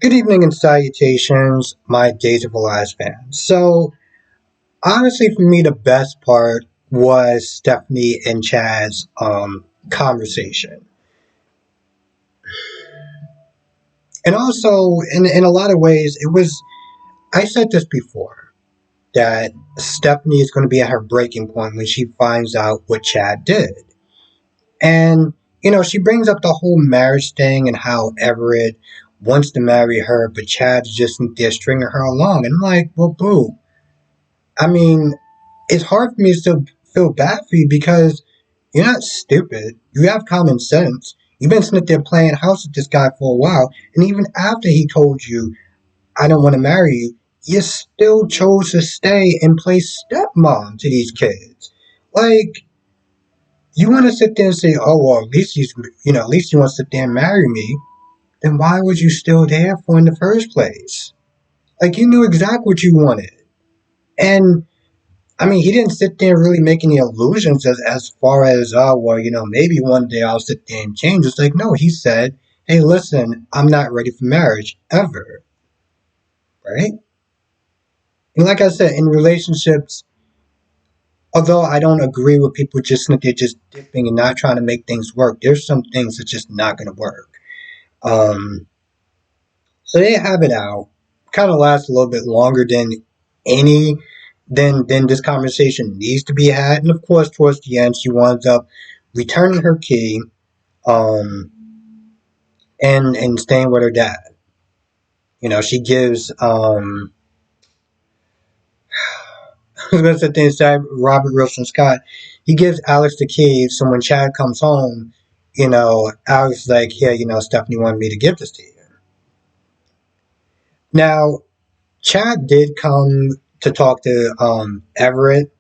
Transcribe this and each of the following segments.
Good evening and salutations, my Days of Elias fans. So, honestly, for me, the best part was Stephanie and Chad's conversation. And also, in a lot of ways, I said this before, that Stephanie is going to be at her breaking point when she finds out what Chad did. And, she brings up the whole marriage thing and how Everett wants to marry her, but Chad's just there stringing her along. And I'm like, well, boo. I mean, it's hard for me to still feel bad for you because you're not stupid. You have common sense. You've been sitting there playing house with this guy for a while, and even after he told you, I don't want to marry you, you still chose to stay and play stepmom to these kids. Like, you want to sit there and say, oh, well, at least you want to sit there and marry me, then why was you still there for in the first place? Like, you knew exactly what you wanted. And I mean, he didn't sit there and really make any illusions as far as, oh, well, maybe one day I'll sit there and change. It's like, no, he said, hey, listen, I'm not ready for marriage ever, right? And like I said, in relationships, although I don't agree with people just sit there just dipping and not trying to make things work, there's some things that's just not going to work. Um, so they have it out. Kind of lasts a little bit longer than any than this conversation needs to be had. And of course, towards the end, she winds up returning her key, um, and staying with her dad. She gives I was gonna sit there inside Robert Wilson Scott. He gives Alex the key, so when Chad comes home, Alex is like, yeah, Stephanie wanted me to give this to you. Now, Chad did come to talk to Everett.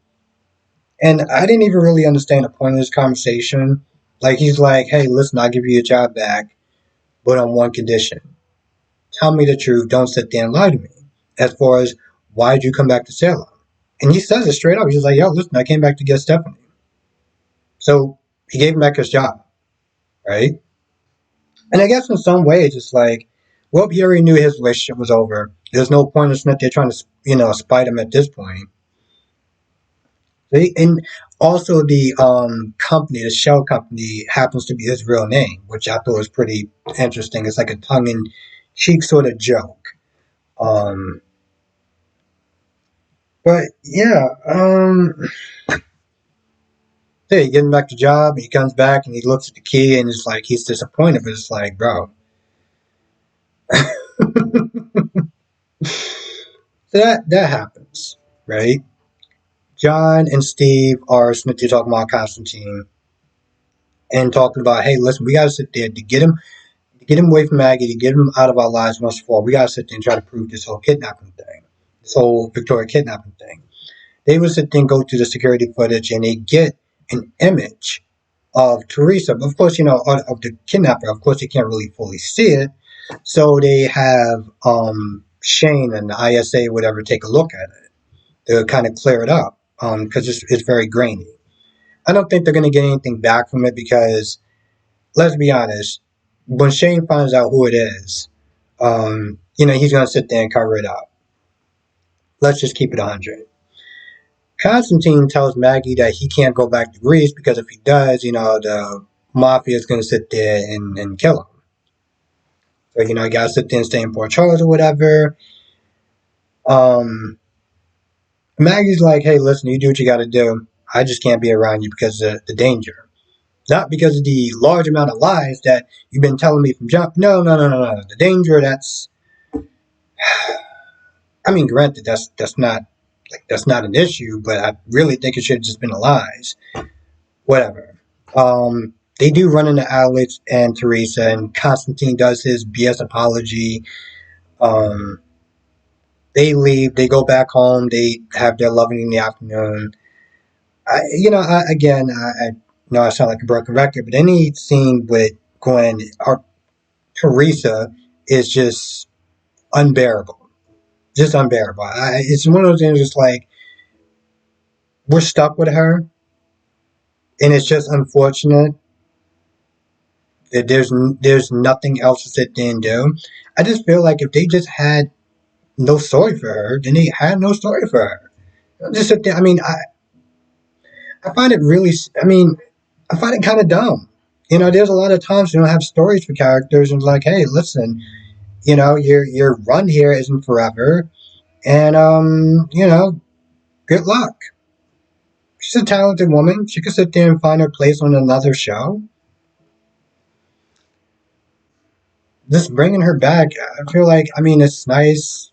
And I didn't even really understand the point of this conversation. Like, he's like, hey, listen, I'll give you your job back, but on one condition. Tell me the truth. Don't sit there and lie to me. As far as, why did you come back to Salem? And he says it straight up. He's like, yo, listen, I came back to get Stephanie. So he gave him back his job, right? And I guess in some ways, it's like, well, he already knew his relationship was over. There's no point in sitting there trying to, spite him at this point. And also the company, the shell company, happens to be his real name, which I thought was pretty interesting. It's like a tongue-in-cheek sort of joke. Um, but yeah, hey, he getting back to job. He comes back and he looks at the key and it's like he's disappointed. But it's like, bro. So that happens, right? John and Steve are smithy talking about Constantine and talking about, hey, listen, we gotta sit there to get him away from Maggie, to get him out of our lives once for all. We gotta sit there and try to prove this whole kidnapping thing, this whole Victoria kidnapping thing. They would sit there and go through the security footage and they get an image of Teresa. But of course, of the kidnapper. Of course, they can't really fully see it. So they have Shane and the ISA, whatever, take a look at it to kind of clear it up because it's very grainy. I don't think they're going to get anything back from it because, let's be honest, when Shane finds out who it is, he's going to sit there and cover it up. Let's just keep it 100. Constantine tells Maggie that he can't go back to Greece because if he does, the mafia is going to sit there and kill him. So, he got to sit there and stay in Port Charles or whatever. Um, Maggie's like, hey, listen, you do what you got to do. I just can't be around you because of the danger. Not because of the large amount of lies that you've been telling me from jump. No, no, no, no, no. The danger, I mean, granted, that's not an issue, but I really think it should have just been the lies. Whatever. They do run into Alex and Teresa, and Constantine does his BS apology. Um, they leave. They go back home. They have their loving in the afternoon. I know I sound like a broken record, but any scene with Gwen or Teresa is just unbearable. Just unbearable. It's one of those things. Just like we're stuck with her, and it's just unfortunate that there's nothing else to sit there and do. I just feel like if they just had no story for her, then they had no story for her. Just sit there. I mean, I find it really. I mean, I find it kind of dumb. There's a lot of times you don't have stories for characters, and it's like, hey, listen, your run here isn't forever, and good luck. She's a talented woman. She could sit there and find her place on another show. Just bringing her back, I feel like, I mean, it's nice,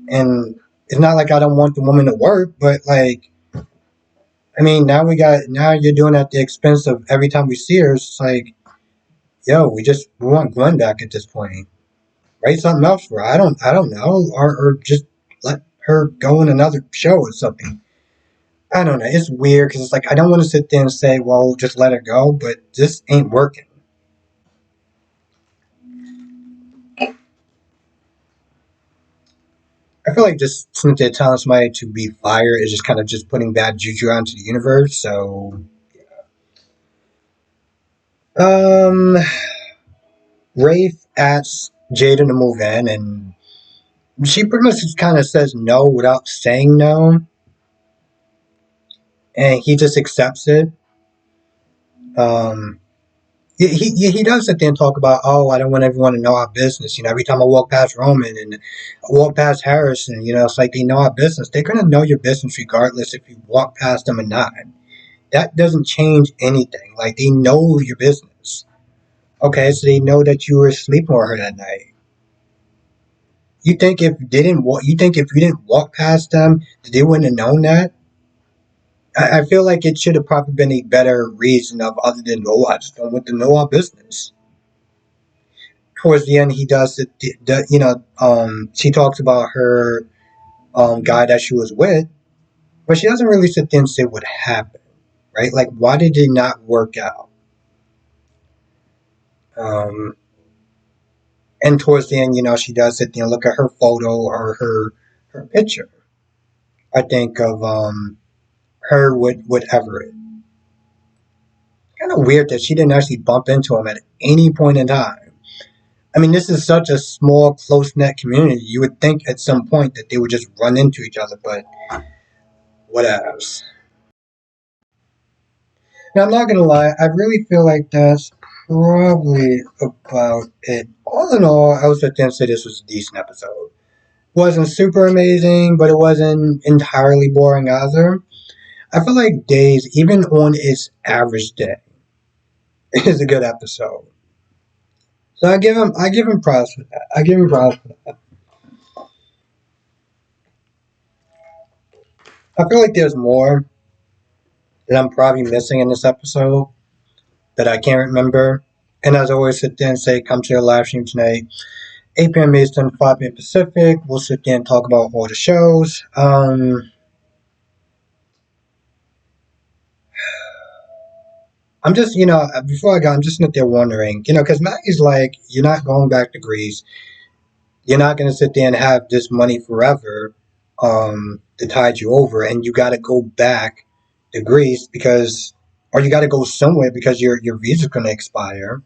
and it's not like I don't want the woman to work, but like, I mean, now you're doing it at the expense of every time we see her. It's like, yo, we want Gwen back at this point. Write something else for her. I don't know, or just let her go in another show or something. I don't know. It's weird because it's like I don't want to sit there and say, well, just let her go, but this ain't working. I feel like just since they're telling somebody to be fired is just kind of just putting bad juju onto the universe. So, um, Rafe asks Jaden to move in, and she pretty much just kind of says no without saying no, and he just accepts it. Um, he does sit there and talk about, oh, I don't want everyone to know our business. Every time I walk past Roman and I walk past Harrison, it's like they know our business. They're gonna know your business regardless if you walk past them or not. That doesn't change anything. Like they know your business. Okay, so they know that you were sleeping with her that night. You think if you didn't walk past them, that they wouldn't have known that? I feel like it should have probably been a better reason of other than, oh, I just don't want to know our business. Towards the end, he does it. She talks about her guy that she was with, but she doesn't really sit there and say what happened, right? Like, why did it not work out? Um, and towards the end, she does sit there and look at her photo or her picture. I think of her with Everett. Kind of weird that she didn't actually bump into him at any point in time. I mean, this is such a small, close knit community. You would think at some point that they would just run into each other, but whatevs. Now, I'm not gonna lie, I really feel like that's probably about it. All in all, I was at the end say this was a decent episode. Wasn't super amazing, but it wasn't entirely boring either. I feel like Days, even on its average day, is a good episode. So I give him props for that. I give him props for that. I feel like there's more that I'm probably missing in this episode that I can't remember. And as I always sit there and say, come to your live stream tonight, 8 p.m. Eastern, 5 p.m. Pacific. We'll sit there and talk about all the shows. I'm just, before I go, I'm just sitting there wondering, because Maggie's like, you're not going back to Greece. You're not going to sit there and have this money forever to tide you over, and you got to go back to Greece or you got to go somewhere because your visa's going to expire.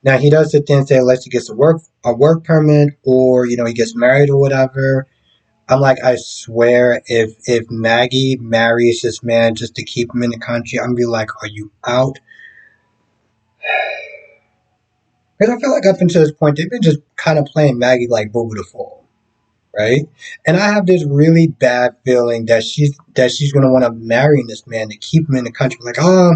Now he does sit there and say unless he gets a work permit or he gets married or whatever. I'm like, I swear, if Maggie marries this man just to keep him in the country, I'm gonna be like, are you out? Because I feel like up until this point, they've been just kind of playing Maggie like Boo the Fool, right? And I have this really bad feeling that she's gonna want to marry this man to keep him in the country. Like, oh,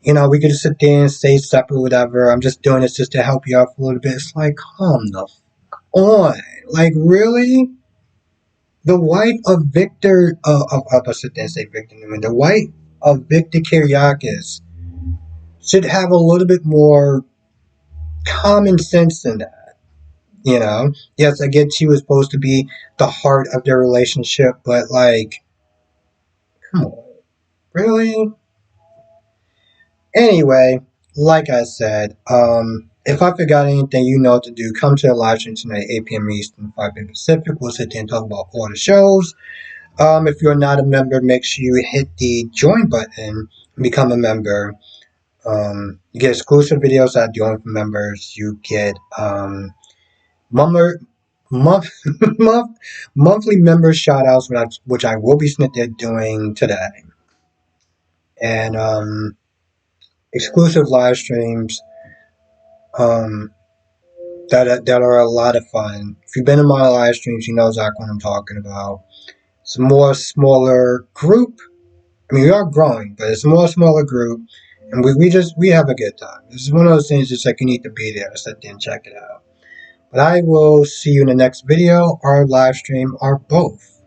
we could just sit there and stay separate, whatever. I'm just doing this just to help you out for a little bit. It's like, calm the f- on. Like, really? The wife of Victor, I'll sit there and say Victor Newman, the wife of Victor Kiriakis should have a little bit more common sense than that. Yes, I get she was supposed to be the heart of their relationship, but like, come on, really? Anyway, like I said, if I forgot anything, you know what to do. Come to the live stream tonight, 8 p.m. Eastern, 5 p.m. Pacific. We'll sit there and talk about all the shows. If you're not a member, make sure you hit the join button and become a member. You get exclusive videos that are only for members. You get Mummer, month, monthly member shout outs, which I will be doing today. And exclusive live streams um, that are a lot of fun. If you've been in my live streams, you know exactly what I'm talking about. It's a more smaller group. I mean, we are growing, but it's a more smaller group, and we have a good time. This is one of those things that's like you need to be there, sit there and check it out. But I will see you in the next video, or live stream, or both.